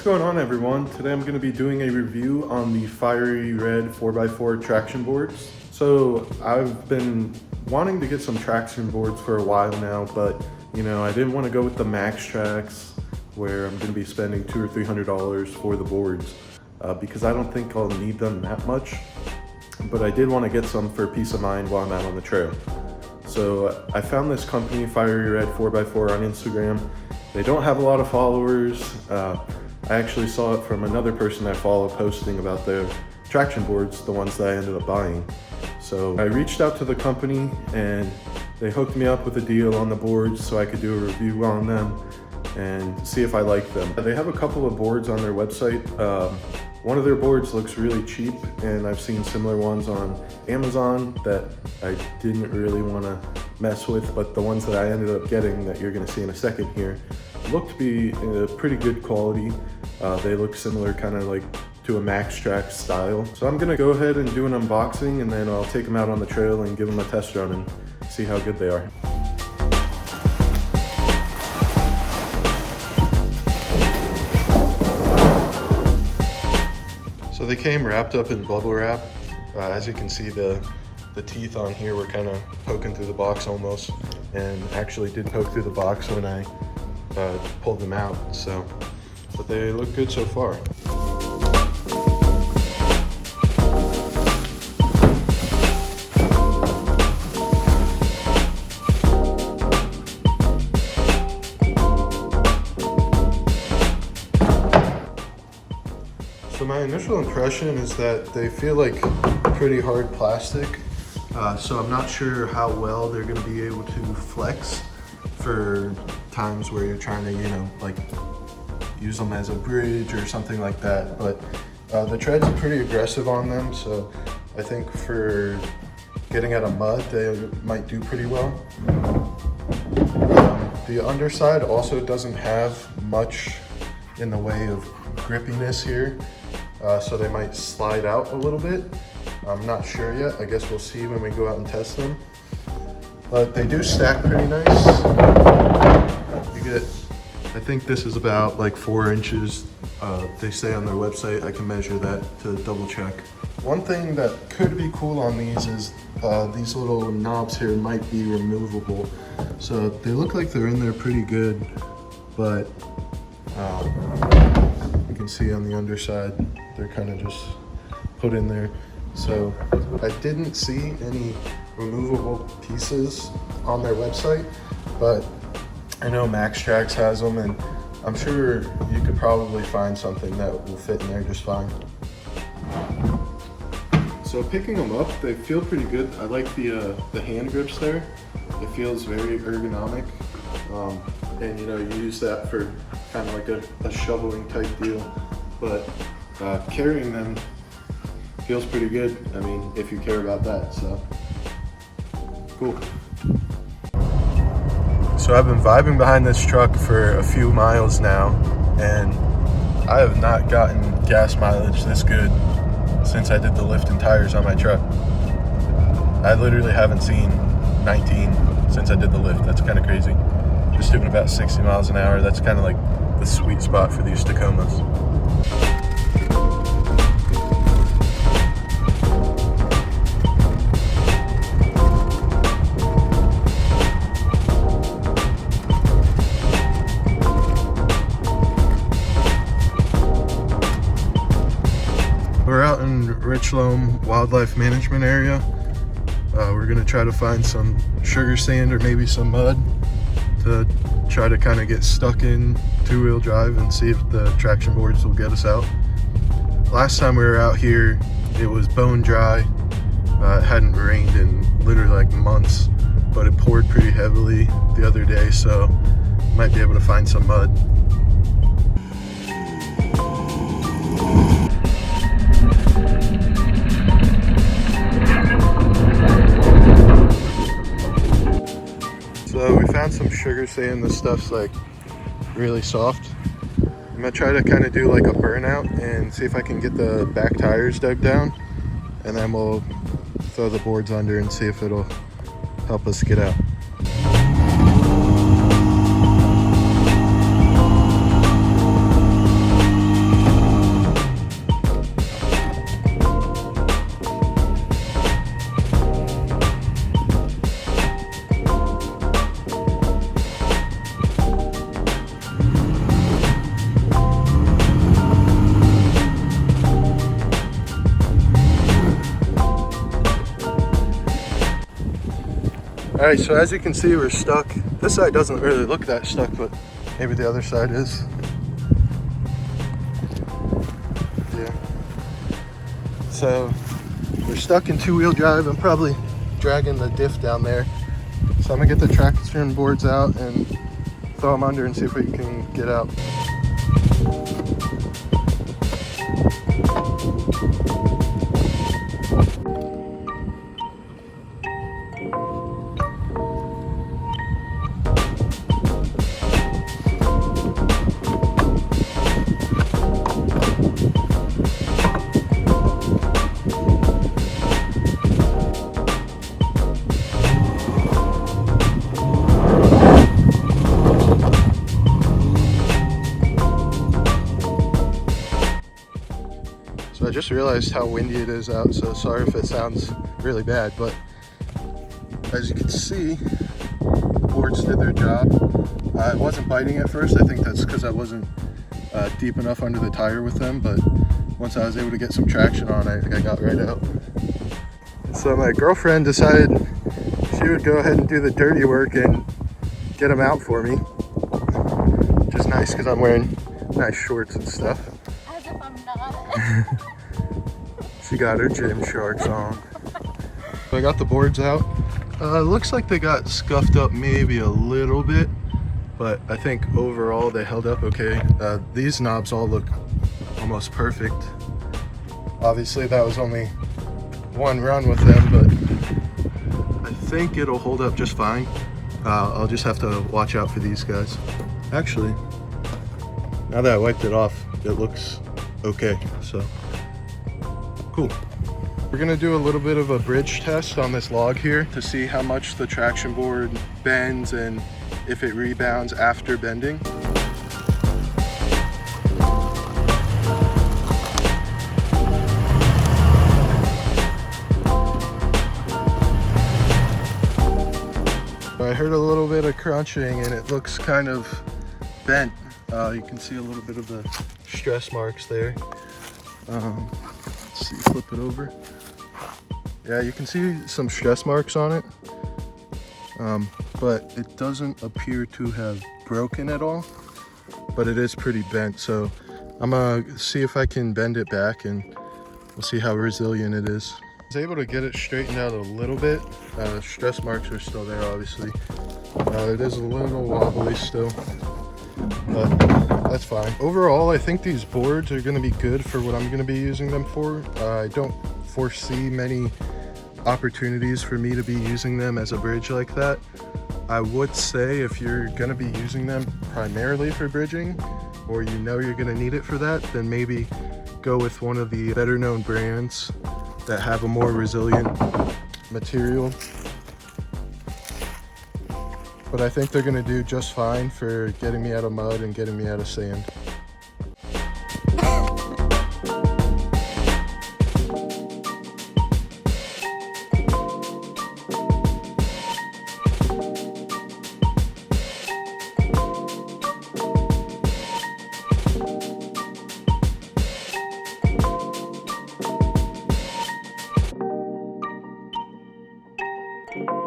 going on, everyone? Today I'm going to be doing a review on the FieryRed 4x4 traction boards. So I've been wanting to get some traction boards for a while now, but I didn't want to go with the Maxtrax where I'm going to be spending $200 or $300 for the boards because I don't think I'll need them that much. But I did want to get some for peace of mind while I'm out on the trail. So I found this company, FieryRed 4x4, on Instagram. They don't have a lot of followers. I actually saw it from another person I follow posting about their traction boards, the ones that I ended up buying. So I reached out to the company and they hooked me up with a deal on the boards so I could do a review on them and see if I like them. They have a couple of boards on their website. One of their boards looks really cheap, and I've seen similar ones on Amazon that I didn't really want to mess with, but the ones that I ended up getting that you're going to see in a second here look to be pretty good quality. They look similar kind of like to a Maxtrax style. So I'm going to go ahead and do an unboxing, and then I'll take them out on the trail and give them a test run and see how good they are. So they came wrapped up in bubble wrap. As you can see, the teeth on here were kind of poking through the box almost, and actually did poke through the box when I pulled them out. But they look good so far. So my initial impression is that they feel like pretty hard plastic, so I'm not sure how well they're going to be able to flex for times where you're trying to, like use them as a bridge or something like that. But the tread's pretty aggressive on them, so I think for getting out of mud, they might do pretty well. The underside also doesn't have much in the way of grippiness here. So they might slide out a little bit. I'm not sure yet. I guess we'll see when we go out and test them. But they do stack pretty nice. You get, I think this is about like 4 inches. They say on their website. I can measure that to double check. One thing that could be cool on these is these little knobs here might be removable. So they look like they're in there pretty good, but you can see on the underside, they're kind of just put in there. So I didn't see any removable pieces on their website, but I know Maxtrax has them, and I'm sure you could probably find something that will fit in there just fine. So picking them up, they feel pretty good. I like the hand grips there. It feels very ergonomic. And you use that for kind of like a shoveling type deal, but carrying them feels pretty good. I mean, if you care about that, so cool. So I've been vibing behind this truck for a few miles now, and I have not gotten gas mileage this good since I did the lift and tires on my truck. I literally haven't seen 19 since I did the lift. That's kind of crazy. Just doing about 60 miles an hour. That's kind of like the sweet spot for these Tacomas. We're out in Richloam Wildlife Management Area. We're gonna try to find some sugar sand or maybe some mud to try to kind of get stuck in two-wheel drive and see if the traction boards will get us out. Last time we were out here, it was bone dry. It hadn't rained in literally like months, but it poured pretty heavily the other day, so might be able to find some mud. So we found some sugar sand. This stuff's like really soft. I'm gonna try to kind of do like a burnout and see if I can get the back tires dug down, and then we'll throw the boards under and see if it'll help us get out. Alright, so as you can see, we're stuck. This side doesn't really look that stuck, but maybe the other side is. Yeah. So we're stuck in two-wheel drive. I'm probably dragging the diff down there. So I'm gonna get the traction boards out and throw them under and see if we can get out. So I just realized how windy it is out, so sorry if it sounds really bad, but as you can see, the boards did their job. I wasn't biting at first. I think that's because I wasn't deep enough under the tire with them, but once I was able to get some traction on, I got right out. So my girlfriend decided she would go ahead and do the dirty work and get them out for me, which is nice because I'm wearing nice shorts and stuff. As if I'm not. She got her gym shorts on. So I got the boards out. Looks like they got scuffed up maybe a little bit, but I think overall they held up okay. These knobs all look almost perfect. Obviously that was only one run with them, but I think it'll hold up just fine. I'll just have to watch out for these guys. Actually, now that I wiped it off, it looks okay, so cool. We're gonna do a little bit of a bridge test on this log here to see how much the traction board bends and if it rebounds after bending. I heard a little bit of crunching and it looks kind of bent. You can see a little bit of the stress marks there. Let's see, flip it over. Yeah, you can see some stress marks on it, but it doesn't appear to have broken at all, but it is pretty bent. So I'm gonna see if I can bend it back and we'll see how resilient it is. I was able to get it straightened out a little bit. Stress marks are still there, obviously. It is a little wobbly still, but that's fine. Overall, I think these boards are going to be good for what I'm going to be using them for. I don't foresee many opportunities for me to be using them as a bridge like that. I would say if you're going to be using them primarily for bridging, or you know you're going to need it for that, then maybe go with one of the better known brands that have a more resilient material. But I think they're gonna do just fine for getting me out of mud and getting me out of sand. you.